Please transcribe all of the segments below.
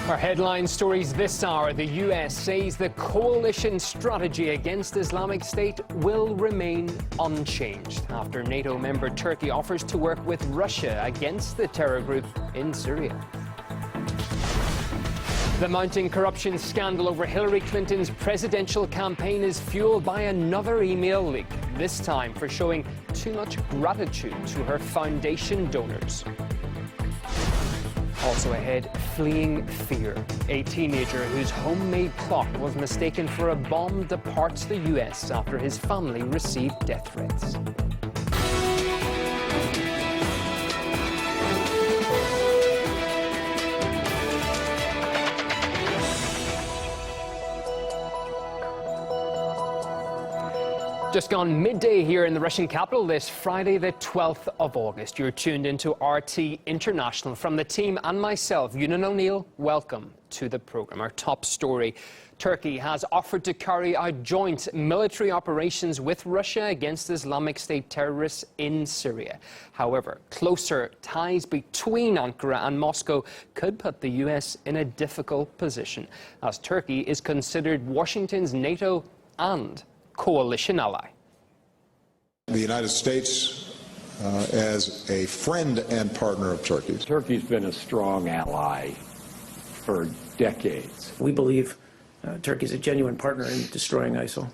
Our headline stories this hour. The U.S. says the coalition strategy against Islamic State will remain unchanged after NATO member Turkey offers to work with Russia against the terror group in Syria. The mounting corruption scandal over Hillary Clinton's presidential campaign is fueled by another email leak, this time for showing too much gratitude to her foundation donors. Also ahead, fleeing fear. A teenager whose homemade clock was mistaken for a bomb departs the U.S. after his family received death threats. Just gone midday here in the Russian capital this Friday, the 12th of August. You're tuned into RT International. From the team and myself, Ewan O'Neill, welcome to the program. Our top story: Turkey has offered to carry out joint military operations with Russia against Islamic State terrorists in Syria. However, closer ties between Ankara and Moscow could put the U.S. in a difficult position, as Turkey is considered Washington's NATO and coalition ally. The United States, as a friend and partner of Turkey. Turkey's been a strong ally for decades. We believe Turkey's a genuine partner in destroying ISIL.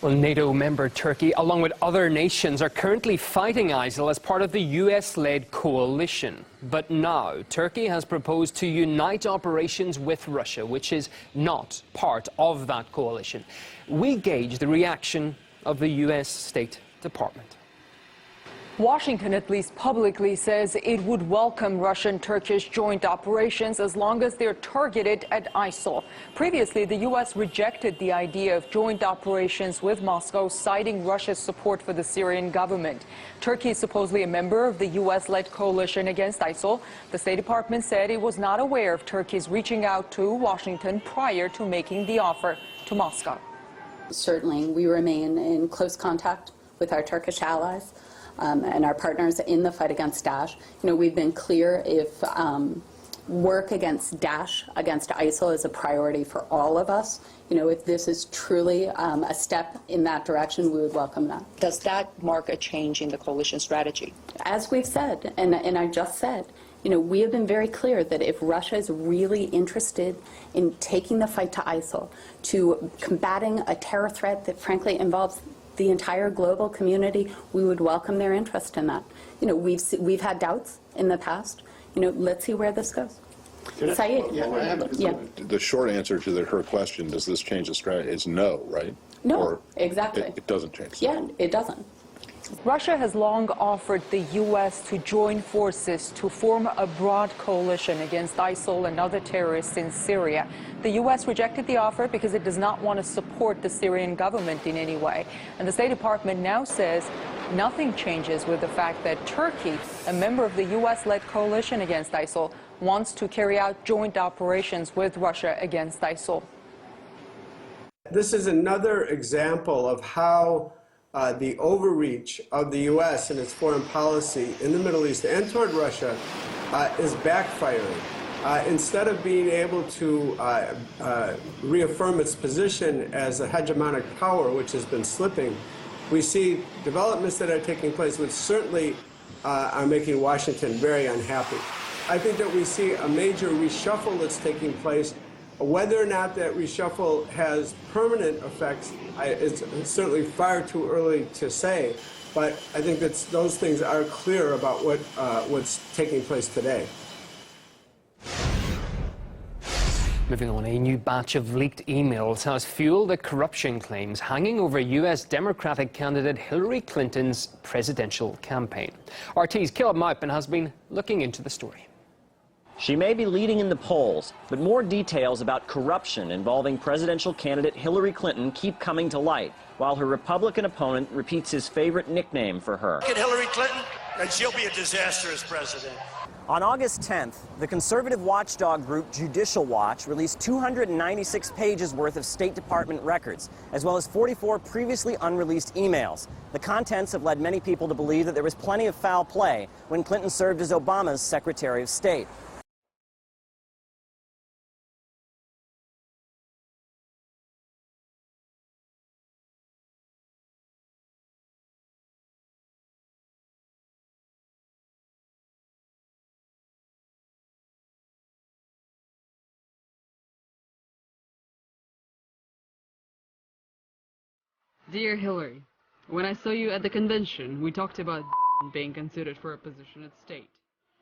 Well, NATO member Turkey, along with other nations, are currently fighting ISIL as part of the US-led coalition. But now, Turkey has proposed to unite operations with Russia, which is not part of that coalition. We gauge the reaction of the US State Department. Washington, at least publicly, says it would welcome Russian-Turkish joint operations as long as they're targeted at ISIL. Previously, the U.S. rejected the idea of joint operations with Moscow, citing Russia's support for the Syrian government. Turkey is supposedly a member of the U.S.-led coalition against ISIL. The State Department said it was not aware of Turkey's reaching out to Washington prior to making the offer to Moscow. Certainly, we remain in close contact with our Turkish allies and our partners in the fight against Daesh. We've been clear, if work against Daesh, against ISIL, is a priority for all of us. If this is truly a step in that direction, we would welcome that. Does that mark a change in the coalition strategy? As we've said, and I just said, we have been very clear that if Russia is really interested in taking the fight to ISIL, to combating a terror threat that frankly involves the entire global community, we would welcome their interest in that. We've had doubts in the past. Let's see where this goes. Saeed. Yeah. The short answer to her question, does this change the strategy, is no, right? No, or exactly. It doesn't change. Yeah, it doesn't. Russia has long offered the U.S. to join forces to form a broad coalition against ISIL and other terrorists in Syria. The U.S. rejected the offer because it does not want to support the Syrian government in any way. And the State Department now says nothing changes with the fact that Turkey, a member of the U.S.-led coalition against ISIL, wants to carry out joint operations with Russia against ISIL. This is another example of how the overreach of the U.S. and its foreign policy in the Middle East and toward Russia is backfiring. Instead of being able to reaffirm its position as a hegemonic power, which has been slipping, we see developments that are taking place which certainly are making Washington very unhappy. I think that we see a major reshuffle that's taking place. Whether or not that reshuffle has permanent effects, it's certainly far too early to say, but I think that those things are clear about what's taking place today. Moving on, a new batch of leaked emails has fueled the corruption claims hanging over U.S. Democratic candidate Hillary Clinton's presidential campaign. RT's Caleb Maupin has been looking into the story. She may be leading in the polls, but more details about corruption involving presidential candidate Hillary Clinton keep coming to light, while her Republican opponent repeats his favorite nickname for her. Look at Hillary Clinton, and she'll be a disaster as president. On August 10th, the conservative watchdog group Judicial Watch released 296 pages worth of State Department records, as well as 44 previously unreleased emails. The contents have led many people to believe that there was plenty of foul play when Clinton served as Obama's Secretary of State. Dear Hillary, when I saw you at the convention, we talked about being considered for a position at state.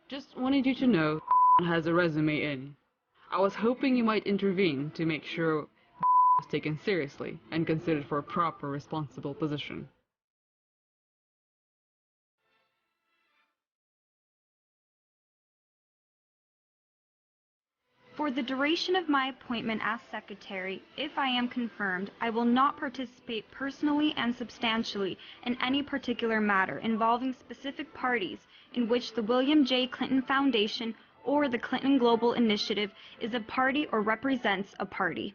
Just wanted you to know has a resume in. I was hoping you might intervene to make sure was taken seriously and considered for a proper, responsible position. For the duration of my appointment as Secretary, if I am confirmed, I will not participate personally and substantially in any particular matter involving specific parties in which the William J. Clinton Foundation or the Clinton Global Initiative is a party or represents a party.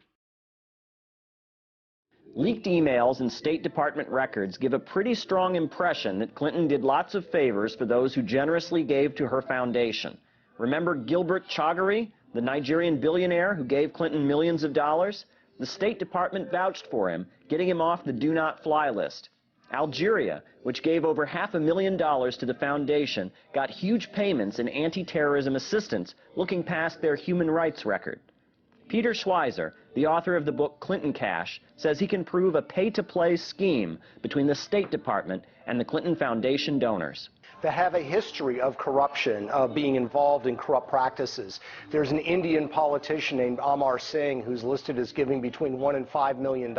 Leaked emails and State Department records give a pretty strong impression that Clinton did lots of favors for those who generously gave to her foundation. Remember Gilbert Chagari, the Nigerian billionaire who gave Clinton millions of dollars? The State Department vouched for him, getting him off the do not fly list. Algeria, which gave over $500,000 to the foundation, got huge payments in anti-terrorism assistance, looking past their human rights record. Peter Schweizer, the author of the book Clinton Cash, says he can prove a pay-to-play scheme between the State Department and the Clinton Foundation donors. That have a history of corruption, of being involved in corrupt practices. There's an Indian politician named Amar Singh who's listed as giving between $1 and $5 million,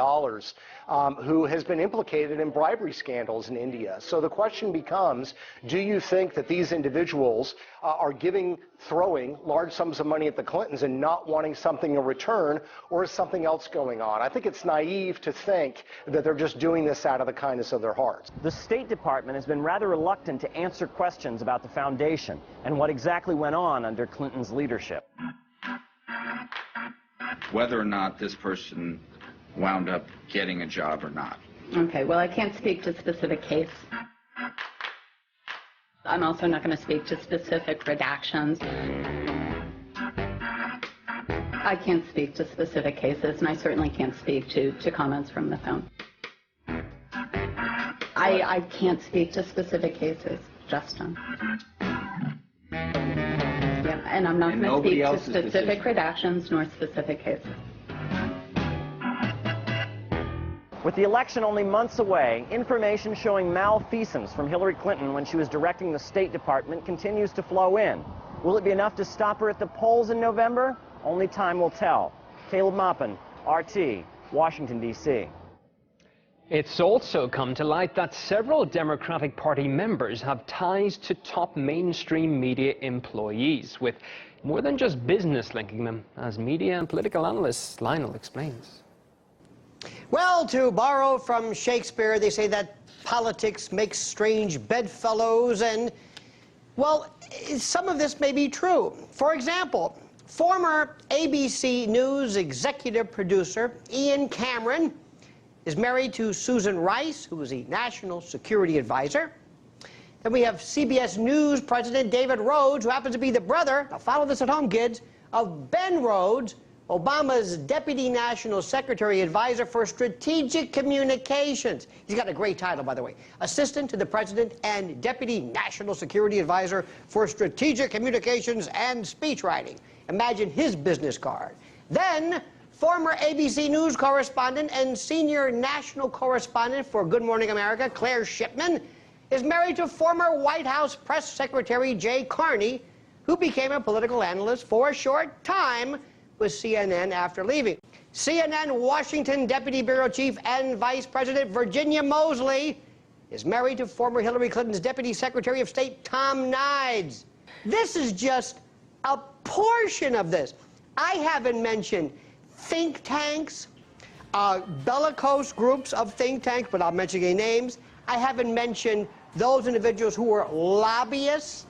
who has been implicated in bribery scandals in India. So the question becomes, do you think that these individuals are throwing large sums of money at the Clintons and not wanting something in return, or is something else going on? I think it's naive to think that they're just doing this out of the kindness of their hearts. The State Department has been rather reluctant to answer questions about the foundation and what exactly went on under Clinton's leadership. Whether or not this person wound up getting a job or not. Okay, well, I can't speak to specific case. I'm also not going to speak to specific redactions. I can't speak to specific cases, and I certainly can't speak to comments from the phone. I can't speak to specific cases, Justin. Yeah, and I'm not going to speak to specific redactions nor specific cases. With the election only months away, information showing malfeasance from Hillary Clinton when she was directing the State Department continues to flow in. Will it be enough to stop her at the polls in November? Only time will tell. Caleb Maupin, RT, Washington, D.C. It's also come to light that several Democratic Party members have ties to top mainstream media employees, with more than just business linking them, as media and political analyst Lionel explains. Well, to borrow from Shakespeare, they say that politics makes strange bedfellows, and, well, some of this may be true. For example, former ABC News executive producer Ian Cameron is married to Susan Rice, who is a national security advisor. Then we have CBS News president David Rhodes, who happens to be the brother, now follow this at home, kids, of Ben Rhodes, Obama's deputy national secretary advisor for strategic communications. He's got a great title, by the way. Assistant to the president and deputy national security advisor for strategic communications and speech writing. Imagine his business card. Then, former ABC News correspondent and senior national correspondent for Good Morning America, Claire Shipman, is married to former White House press secretary Jay Carney, who became a political analyst for a short time with CNN after leaving. CNN Washington Deputy Bureau Chief and Vice President Virginia Mosley is married to former Hillary Clinton's Deputy Secretary of State Tom Nides. This is just a portion of this. I haven't mentioned think tanks, bellicose groups of think tanks, but I'll mention any names. I haven't mentioned those individuals who were lobbyists